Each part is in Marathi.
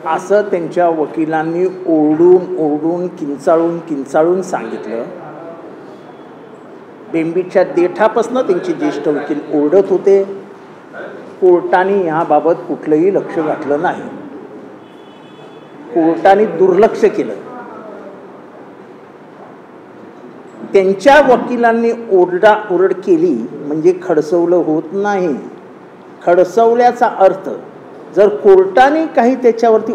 असं त्यांच्या वकिलांनी ओरडून ओरडून किंचाळून सांगितलं. बेंबीच्या देठापासून त्यांचे ज्येष्ठ वकील ओरडत होते. कोर्टाने याबाबत कुठलंही लक्ष घातलं नाही. कोर्टाने दुर्लक्ष केलं. त्यांच्या वकिलांनी ओरड केली म्हणजे खडसवलं होत नाही. खडसवल्याचा अर्थ जर कोर्टाने काही त्याच्यावरती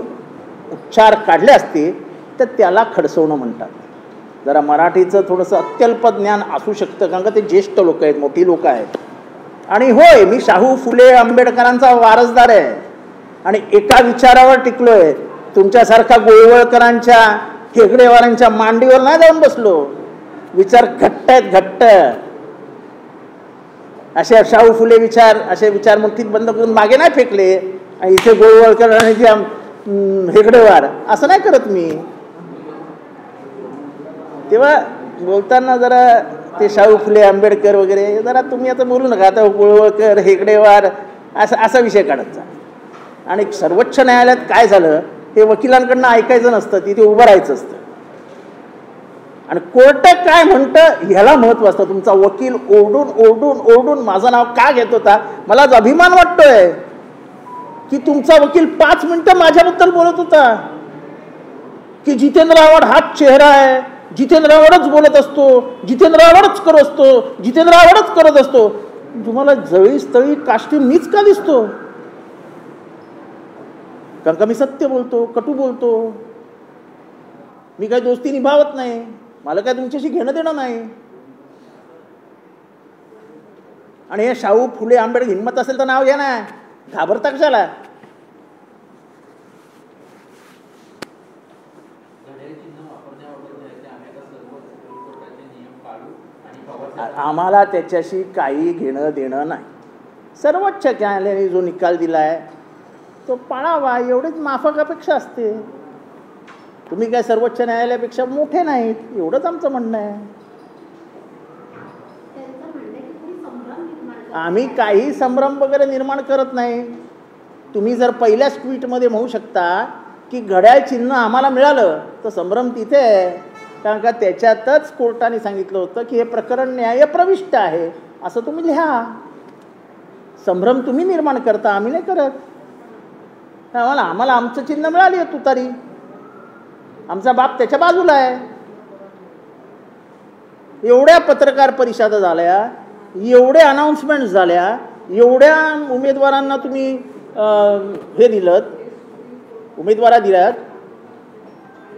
उपचार काढले असते तर त्याला खडसवणं म्हणतात. जरा मराठीचं थोडंसं अत्यल्प ज्ञान असू शकतं, कारण का ते ज्येष्ठ लोक आहेत, मोठी लोक आहेत. आणि होय, मी शाहू फुले आंबेडकरांचा वारसदार आहे आणि एका विचारावर टिकलोय. तुमच्यासारखा गोळवळकरांच्या हेगडेवारांच्या मांडीवर नाही जाऊन बसलो. विचार घट्ट आहेत, घट्ट. असे शाहू फुले विचार, असे विचार मुठीत बंद करून मागे नाही फेकले. आणि इथे गोळवळकर आणि हेगडेवार असं नाही करत मी. तेव्हा बोलताना जरा ते शाहू फुले आंबेडकर वगैरे जरा तुम्ही आता बोलू नका. आता गोळवळकर हेगडेवार असा विषय काढत जा. आणि सर्वोच्च न्यायालयात काय झालं हे वकिलांकडनं ऐकायचं नसतं, तिथे उभं राहायचं असतं. आणि कोर्ट काय म्हणतं ह्याला महत्व असतं. तुमचा वकील ओरडून माझं नाव का घेत होता. मला आज अभिमान वाटतोय की तुमचा वकील 5 मिनिटं माझ्याबद्दल बोलत होता की जितेंद्र आव्हाड हाच चेहरा आहे, जितेंद्र आव्हाडच बोलत असतो, जितेंद्र आव्हाडच करत असतो, जितेंद्र आव्हाडच करत असतो. तुम्हाला जळी स्थळी काष्टी मीच का दिसतो. कारण का मी सत्य बोलतो, कटू बोलतो. मी काही दोस्ती निभावत नाही. मला काय तुमच्याशी घेणं देणं नाही. आणि हे शाहू फुले आंबेडकर हिंमत असेल तर नाव घ्या ना. घाबरता कशाला. आम्हाला त्याच्याशी काही घेणं देणं नाही. सर्वोच्च न्यायालयाने जो निकाल दिला आहे तो पाळावा एवढीच माफक अपेक्षा असते. तुम्ही काय सर्वोच्च न्यायालयापेक्षा मोठे नाहीत एवढंच आमचं म्हणणं आहे. आम्ही काही संभ्रम वगैरे निर्माण करत नाही. तुम्ही जर पहिल्याच ट्विटमध्ये म्हणू शकता की घड्याळ चिन्ह आम्हाला मिळालं तर संभ्रम तिथे आहे. कारण का त्याच्यातच कोर्टाने सांगितलं होतं की हे प्रकरण न्यायप्रविष्ट आहे असं तुम्ही लिहा. संभ्रम तुम्ही निर्माण करता, आम्ही नाही करत. आम्हाला आमचं चिन्ह मिळाली आहे तुतारी. आमचा बाप त्याच्या बाजूला आहे. एवढ्या पत्रकार परिषदा झाल्या, एवढे अनाउन्समेंट झाल्या, एवढ्या उमेदवारांना तुम्ही हे दिलं, उमेदवारा दिल्यात.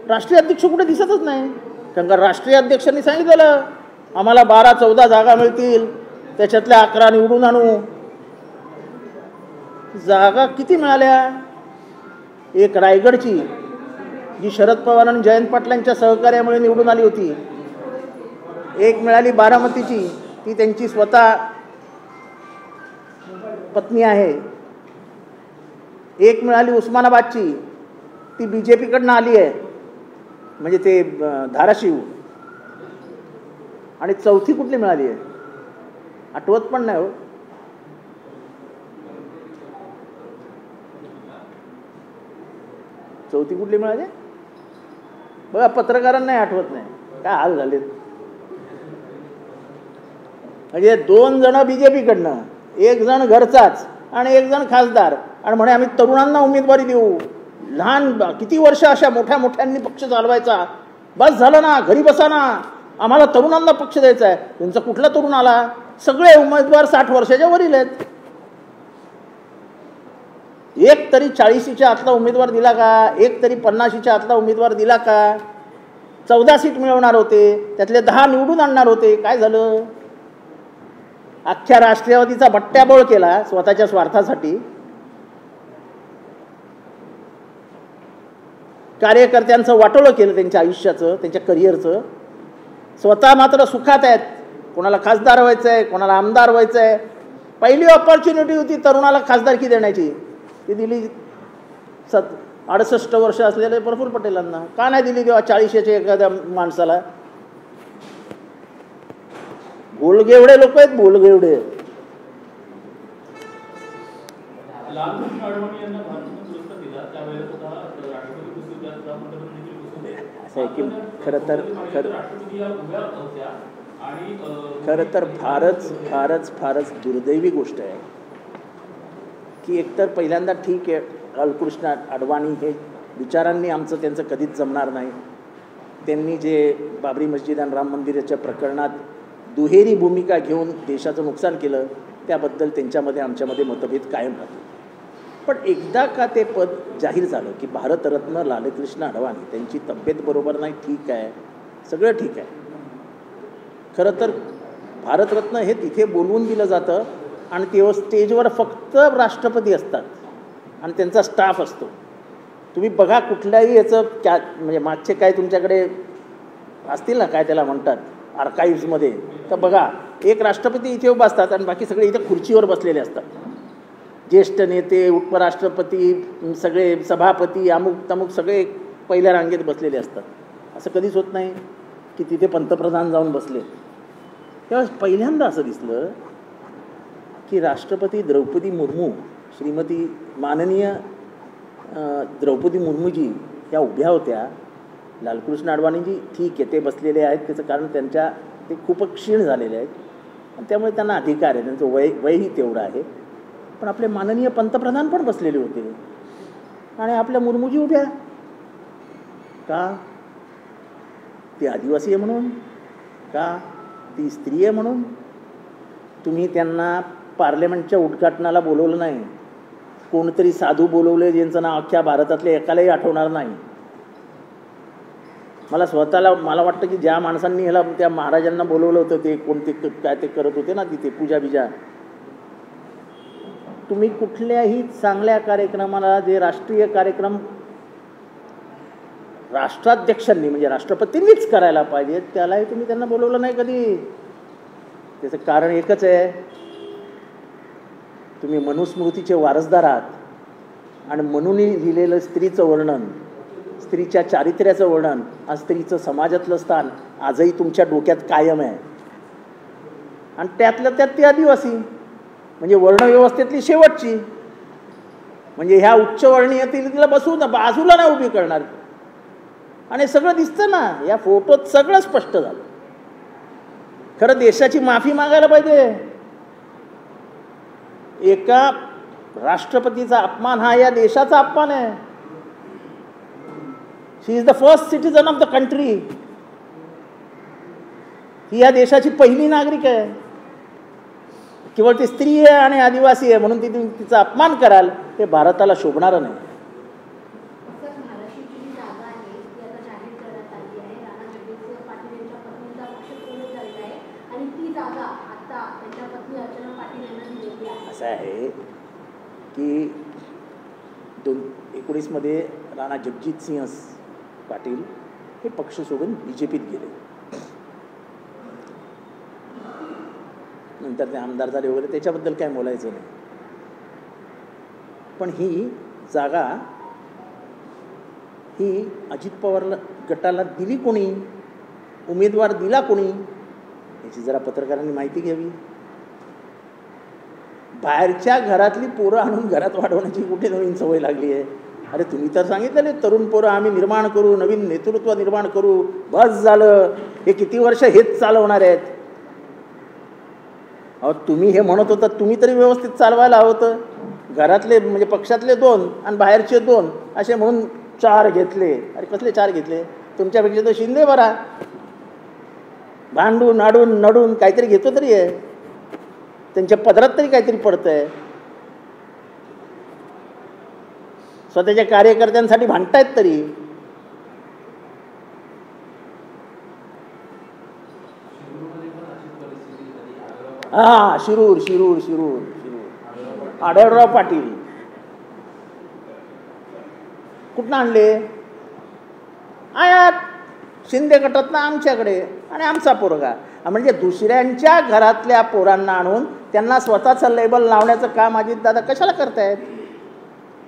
राष्ट्रीय अध्यक्ष कुठे दिसतच नाही. कारण का राष्ट्रीय अध्यक्षांनी सांगितलेलं आम्हाला 12-14 जागा मिळतील, त्याच्यातल्या 11 निवडून आणू. जागा किती मिळाल्या. एक रायगडची जी शरद पवार आणि जयंत पाटलांच्या सहकार्यामुळे निवडून आली होती. एक मिळाली बारामतीची, ती त्यांची स्वतः पत्नी आहे. एक मिळाली उस्मानाबादची, ती BJP-कडनं आली आहे, म्हणजे ते धाराशिव. आणि चौथी कुठली मिळाली आहे आठवत पण नाही हो. चौथी कुठली मिळाली बघा. पत्रकारांनाही आठवत नाही. काय हाल झालेत. म्हणजे 2 जण BJP-कडनं, 1 जण घरचाच आणि 1 जण खासदार. आणि म्हणे आम्ही तरुणांना उमेदवारी देऊ. लहान किती वर्ष अशा मोठ्या मोठ्यांनी पक्ष चालवायचा. बस झालं ना, घरी बसा ना, आम्हाला तरुणांना पक्ष द्यायचा आहे. त्यांचा कुठला तरुण आला. सगळे उमेदवार 60 वर्षाच्या वरील आहेत. एक तरी 40च्या आतला उमेदवार दिला का. एक तरी 50च्या आतला उमेदवार दिला का. 14 सीट मिळवणार होते, त्यातले 10 निवडून आणणार होते. काय झालं. अख्ख्या राष्ट्रवादीचा बट्ट्याबोळ केला स्वतःच्या स्वार्थासाठी. कार्यकर्त्यांचं वाटोळं केलं त्यांच्या आयुष्याचं, त्यांच्या करिअरचं. स्वतः मात्र सुखात आहेत. कोणाला खासदार व्हायचं आहे, कोणाला आमदार व्हायचं आहे. पहिली ऑपॉर्च्युनिटी होती तरुणाला खासदारकी देण्याची, ती दिली 68 वर्ष असलेले प्रफुल्ल पटेलांना. का नाही दिली तेव्हा 40च्या एखाद्या माणसाला. बोलगेवढे लोक आहेत, बोलगेवढे. असं आहे की खरं तर फारच दुर्दैवी गोष्ट आहे की एकतर पहिल्यांदा ठीक आहे, लालकृष्ण अडवाणी हे विचारांनी त्यांचं कधीच जमणार नाही. त्यांनी जे बाबरी मस्जिद आणि राम मंदिराच्या प्रकरणात दुहेरी भूमिका घेऊन देशाचं नुकसान केलं त्याबद्दल त्यांच्यामध्ये आमच्यामध्ये मतभेद कायम राहतो. पण एकदा का ते पद जाहीर झालं की भारतरत्न लालकृष्ण अडवाणी, त्यांची तब्येत बरोबर नाही, ठीक आहे, सगळं ठीक आहे. खरं तर भारतरत्न हे तिथे बोलवून दिलं जातं आणि तेव्हा स्टेजवर फक्त राष्ट्रपती असतात आणि त्यांचा स्टाफ असतो. तुम्ही बघा कुठल्याही याचं म्हणजे मागचे काय तुमच्याकडे असतील ना, काय त्याला म्हणतात आर्काईव्समध्ये, तर बघा एक राष्ट्रपती इथे उभा असतात आणि बाकी सगळे इथे खुर्चीवर बसलेले असतात. ज्येष्ठ नेते, उपराष्ट्रपती, सगळे सभापती, अमुक तमुक सगळे पहिल्या रांगेत बसलेले असतात. असं कधीच होत नाही की तिथे पंतप्रधान जाऊन बसले. तेव्हा पहिल्यांदा असं दिसलं की राष्ट्रपती द्रौपदी मुर्मू, श्रीमती माननीय द्रौपदी मुर्मूजी त्या उभ्या होत्या. लालकृष्ण अडवाणीजी ठीक आहे, ते बसलेले आहेत, त्याचं कारण ते खूप क्षीण झालेले आहेत आणि त्यामुळे त्यांना अधिकार आहे, त्यांचं वयही तेवढं आहे. पण आपले माननीय पंतप्रधान पण बसलेले होते आणि आपल्या मुर्मूजी उभ्या का? ती आदिवासी आहे म्हणून का? ती स्त्री आहे म्हणून? तुम्ही त्यांना पार्लमेंटच्या उद्घाटनाला बोलवलं नाही. कोणतरी साधू बोलवले ज्यांचं नाव अख्ख्या भारतातले एकालाही आठवणार नाही. मला वाटतं की ज्या माणसांनी ह्याला त्या महाराजांना बोलवलं होतं ते कोणते काय ते करत होते ना तिथे पूजा बिजा. तुम्ही कुठल्याही चांगल्या कार्यक्रमाला जे राष्ट्रीय कार्यक्रम राष्ट्राध्यक्षांनी म्हणजे राष्ट्रपतींनीच करायला पाहिजे त्यालाही तुम्ही त्यांना बोलवलं नाही कधी. त्याचं कारण एकच आहे, तुम्ही मनुस्मृतीचे वारसदार आहात आणि म्हणून लिहिलेलं स्त्रीचं वर्णन, स्त्रीच्या चारित्र्याचं वर्णन, आज स्त्रीचं समाजातलं स्थान आजही तुमच्या डोक्यात कायम आहे. आणि त्यातल्या त्यात ती आदिवासी म्हणजे वर्णव्यवस्थेतली शेवटची, म्हणजे ह्या उच्चवर्णीयातील तिला बाजूला नाही उभी करणार. आणि सगळं दिसतं ना या फोटोत, सगळं स्पष्ट झालं. खरं देशाची माफी मागायला पाहिजे. एका राष्ट्रपतीचा अपमान हा या देशाचा अपमान आहे. She is the first citizen of the country. ही या देशाची पहिली नागरिक आहे. केवळ ती स्त्री आहे आणि आदिवासी आहे म्हणून तिचा अपमान कराल हे भारताला शोभणारं नाही. असं आहे की 2019 मध्ये राणा जगजीत सिंह पाटील हे पक्ष सोडून BJPत गेले. नंतर ते आमदार झाले वगैरे, त्याच्याबद्दल काय बोलायचं नाही. पण ही जागा ही अजित पवार गटाला दिली कोणी, उमेदवार दिला कोणी, याची जरा पत्रकारांनी माहिती घ्यावी. बाहेरच्या घरातली पोरं आणून घरात वाढवण्याची कुठे नवीन सवय लागली आहे. अरे तुम्ही तर सांगितलेले तरुण पोरं आम्ही निर्माण करू, नवीन नेतृत्व निर्माण करू, बस झालं. हे किती वर्ष हेच चालवणार आहेत. अहो तुम्ही हे म्हणत होता, तुम्ही तरी व्यवस्थित चालवायला हवं होतं. घरातले म्हणजे पक्षातले 2 आणि बाहेरचे 2 असे म्हणून 4 घेतले. अरे कसले 4 घेतले? तुमच्यापेक्षा तर शिंदे बरा, भांडून आडून नडून काहीतरी घेतो तरी आहे, त्यांच्या पदरात तरी काहीतरी पडतंय. स्वतःच्या कार्यकर्त्यांसाठी भांडतायत तरी. हा शिरूर आढळराव पाटील कुठनं आणले? आयात शिंदे गटातनं आमच्याकडे आणि आमचा पोरगा. म्हणजे दुसऱ्यांच्या घरातल्या पोरांना आणून त्यांना स्वतःचं लेबल लावण्याचं काम अजित दादा कशाला करतायत?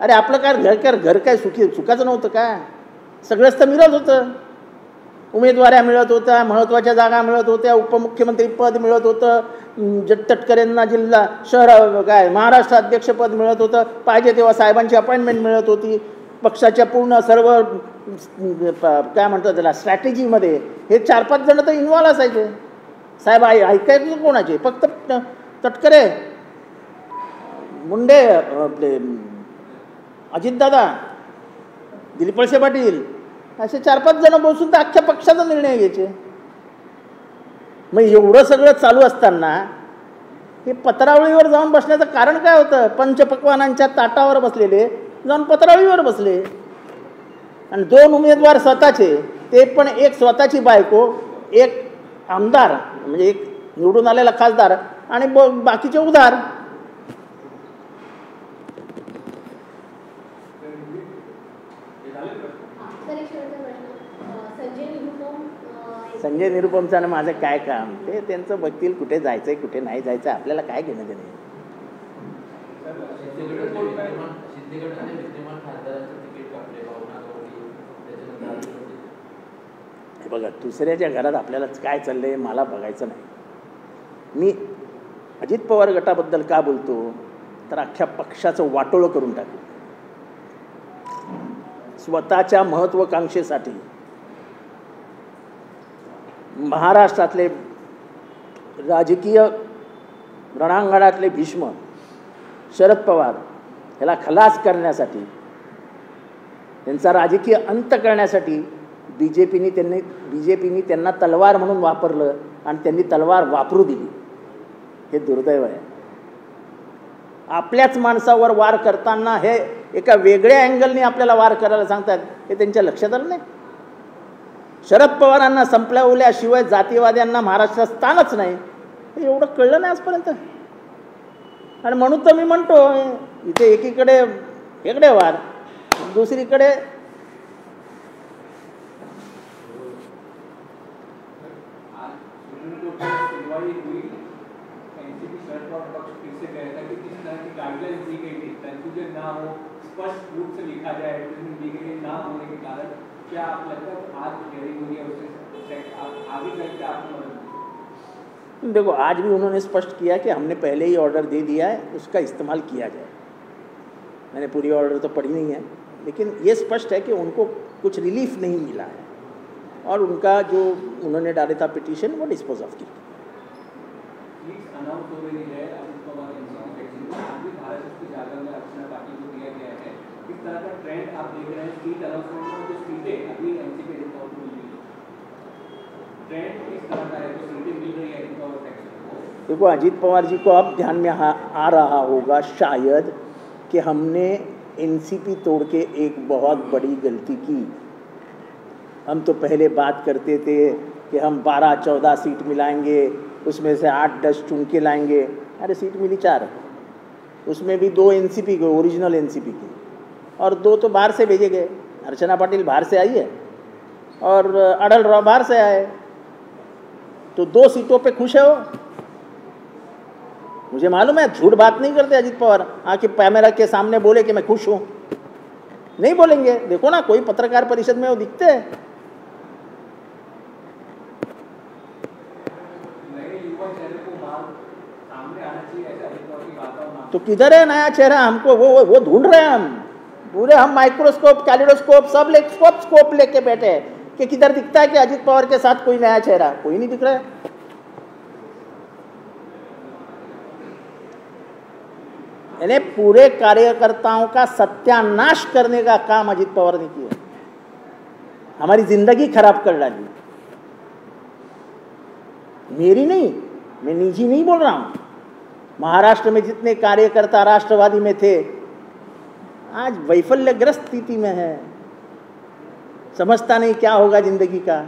अरे आपलं काय घर काय सुखाचं नव्हतं का? सगळंच तर मिळत होतं. उमेदवाऱ्या मिळत होत्या, महत्त्वाच्या जागा मिळत होत्या, उपमुख्यमंत्री पद मिळत होतं, तटकरेंना शहर महाराष्ट्र अध्यक्षपद मिळत होतं, पाहिजे तेव्हा साहेबांची अपॉइंटमेंट मिळत होती. पक्षाच्या पूर्ण सर्व काय म्हणतात त्याला स्ट्रॅटेजीमध्ये हे 4-5 जण तर इन्व्हॉल्व असायचे. साहेब ऐकायचं कोणाचे? फक्त तटकरे, मुंडे, आपले अजितदादा, दिलीप वळसे पाटील असे 4-5 जण बसून तर अख्ख्या पक्षाचा निर्णय घ्यायचे. मग एवढं सगळं चालू असताना हे पत्रावळीवर जाऊन बसण्याचं कारण काय होतं? पंचपक्वानांच्या ताटावर बसलेले जाऊन पत्रावळीवर बसले आणि 2 उमेदवार स्वतःचे, ते पण एक स्वतःची बायको, एक आमदार म्हणजे एक निवडून आलेला खासदार आणि बाकीचे उधार. संजय निरुपमचं आणि माझं काय काम? ते त्यांचं बघतील, कुठे जायचंय कुठे नाही जायचं, आपल्याला काय घेणं देणं. बघा, दुसऱ्याच्या घरात आपल्याला काय चाललंय मला बघायचं नाही. मी अजित पवार गटाबद्दल का बोलतो तर अख्ख्या पक्षाचं वाटोळं करून टाकलं. स्वतःच्या महत्त्वाकांक्षेसाठी महाराष्ट्रातले राजकीय रणांगणातले भीष्म शरद पवार ह्याला खलास करण्यासाठी, त्यांचा राजकीय अंत करण्यासाठी बीजेपीने त्यांना तलवार म्हणून वापरलं आणि त्यांनी तलवार वापरू दिली. हे दुर्दैव आहे. आपल्याच माणसावर वार करताना हे एका वेगळ्या अँगलने आपल्याला वार करायला सांगतात, हे त्यांच्या लक्षात आलं नाही. शरद पवारांना संपल्याशिवाय जातीवाद्यांना महाराष्ट्रात स्थानच नाही, हे एवढं कळलं नाही आजपर्यंत. आणि म्हणून तर मी म्हणतो, इथे एकीकडे वेगळे वार, दुसरीकडे स्पष्ट रूप से लिखा जाए, ना होने के कारण क्या आप लगता है आज हियरिंग हुई है उससे आगे चल के आपको? देखो, आज भी उन्होंने स्पष्ट किया कि हमने पहले ही ऑर्डर दे दिया है, उसका इस्तेमाल किया जाए. मैंने पूरी ऑर्डर तो पढ़ी नहीं है, लेकिन ये स्पष्ट है कि उनको कुछ रिलीफ नहीं मिला है और उनका जो उन्होंने डाले था पिटीशन वो डिस्पोज ऑफ किया. अनाउंस हो रही है अजित पवार जाकर में रचना पार्टी को दिया गया है, इस तरह का ट्रेंड आप देख रहे हैं. सीट अनाउंसमेंट में जो सीटें अभी एनसीपी रिपोर्ट मिल रही है, ट्रेंड इस तरह का है, तो सीटें मिल रही है अजित पवार सेक्शन को. देखो, अजित पवार जी को अब ध्यान में आ रहा होगा शायद कि हमने एनसीपी तोड़ के एक बहुत बड़ी गलती की. हम तो पहले बात करते थे कि हम 12-14 सीट मिलाएंगे, उसमें से 8-10 चुन के लाएंगे. अरे सीट मिली 4, उसमें भी 2 एनसीपी के, ओरिजिनल एनसीपी के, और 2 तो बाहर से भेजे गए. अर्चना पाटिल बाहर से आई है और अडल राव बाहर से आए, तो 2 सीटों पे खुश है वो. मुझे मालूम है झूठ बात नहीं करते अजित पवार, आके कैमरा के सामने बोले कि मैं खुश हूँ, नहीं बोलेंगे. देखो ना, कोई पत्रकार परिषद में वो दिखते हैं. तो किधर है नया चेहरा? हमको वो ढूंढ रहे हैं. हम पूरे हम माइक्रोस्कोप, कैलिडोस्कोप सब स्कोप लेके बैठे हैं कि किधर दिखता है कि अजित पवार के साथ कोई नया चेहरा. कोई नहीं दिख रहा है. यानी पूरे कार्यकर्ताओं का सत्यानाश करने का काम अजित पवार ने किया, हमारी जिंदगी खराब कर डाली. मेरी नहीं, मैं निजी नहीं बोल रहा हूं. महाराष्ट्र में जितने कार्यकर्ता राष्ट्रवादी में थे आज वैफल्यग्रस्त स्थिति में है, समझता नहीं क्या होगा जिंदगी का.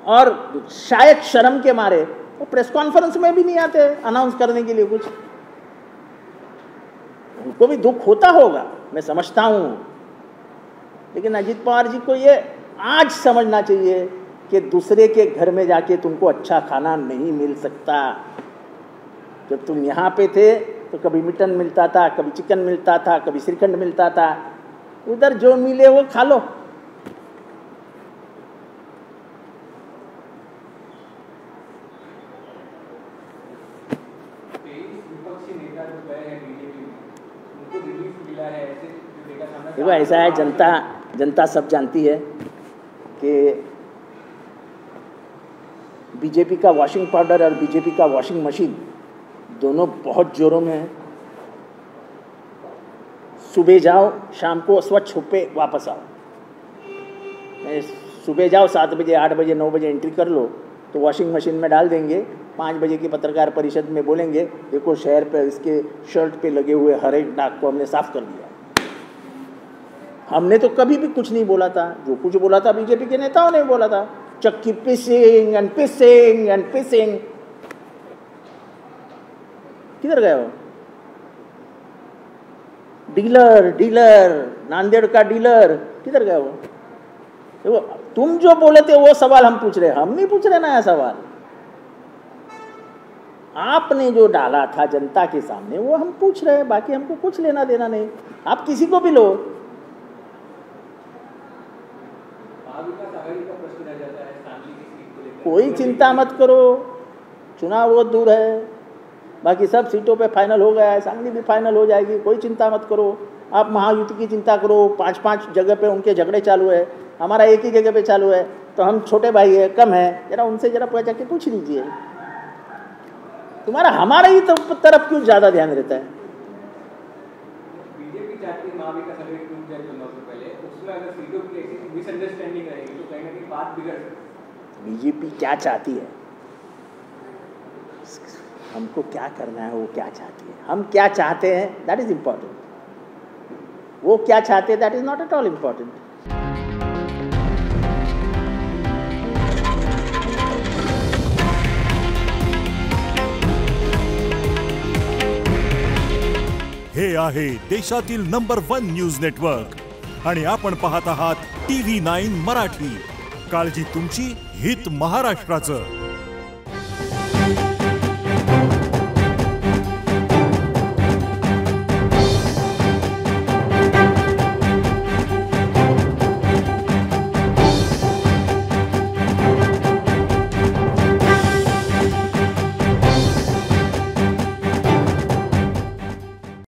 और शायद शर्म के मारे वो प्रेस कॉन्फ्रेंस में भी नहीं आते अनाउंस करने के लिए कुछ. उनको भी दुख होता होगा, मैं समझता हूं, लेकिन अजित पवार जी को ये आज समझना चाहिए कि दूसरे के घर में जाके तुमको अच्छा खाना नहीं मिल सकता. जब तुम यहाँ पे थे तो कभी मटन मिलता था, कभी चिकन मिलता था, कभी श्रीखंड मिलता था. उधर जो मिले वो खा लो. विपक्षी नेता जो गए हैं देखो ऐसा है, जनता सब जानती है कि बीजेपी का वॉशिंग पाउडर और बीजेपी का वॉशिंग मशीन दोनों बहुत जोरों में है। सुबह जाओ, शाम को स्वच्छ होके वापस आओ। सुबह जाओ 7 बजे, 8 बजे, 9 बजे एंट्री कर लो तो वॉशिंग मशीन में डाल देंगे। 5 बजे की पत्रकार परिषद में बोलेंगे देखो शहर पे इसके शर्ट पे लगे हुए हर एक दाग को हमने साफ कर दिया। हमने तो कभी भी कुछ नहीं बोला था। जो कुछ बोला था बीजेपी के नेताओं ने बोला था, चक्की पिसिंग एंड पिसिंग एंड पिसिंग। किधर गए हो? डीलर नांदेड़ का डीलर किधर गए हो? देखो तुम जो बोले थे वो सवाल हम पूछ रहे, हम नहीं पूछ रहे नया सवाल। आपने जो डाला था जनता के सामने वो हम पूछ रहे हैं, बाकी हमको कुछ लेना देना नहीं। आप किसी को भी लो। कोई चिंता मत करो, चुनाव बहुत दूर है, बाकी सब सीटों पे फाइनल हो गया है, सांगली भी फाइनल हो जाएगी, कोई चिंता मत करो। आप महायुति की चिंता करो, 5-5 जगह पे उनके झगड़े चालू है, हमारा एक ही जगह पे चालू है, तो हम छोटे भाई है, कम है, जरा उनसे जरा जाके पूछ लीजिए। तुम्हारा हमारा ही तो तरफ क्यों ज़्यादा ध्यान रहता है? बीजेपी चाहती है महाविकास अघाड़ी टूट जाए चुनाव से पहले, उसमें अगर सीटों की ऐसी मिसअंडरस्टैंडिंग रहेगी तो कहीं ना कहीं बात बिगड़ सकती है। बीजेपी क्या चाहती है, हमको क्या करना है, वो क्या चाहती है, हम क्या चाहते हैं, दैट इज इम्पोर्टेंट। वो क्या चाहते हैं that is not at all important. हे आहे देशातील नंबर 1 न्यूज नेटवर्क आणि आपण पाहत आहात TV9 मराठी। काळजी तुमची, हित महाराष्ट्राचं।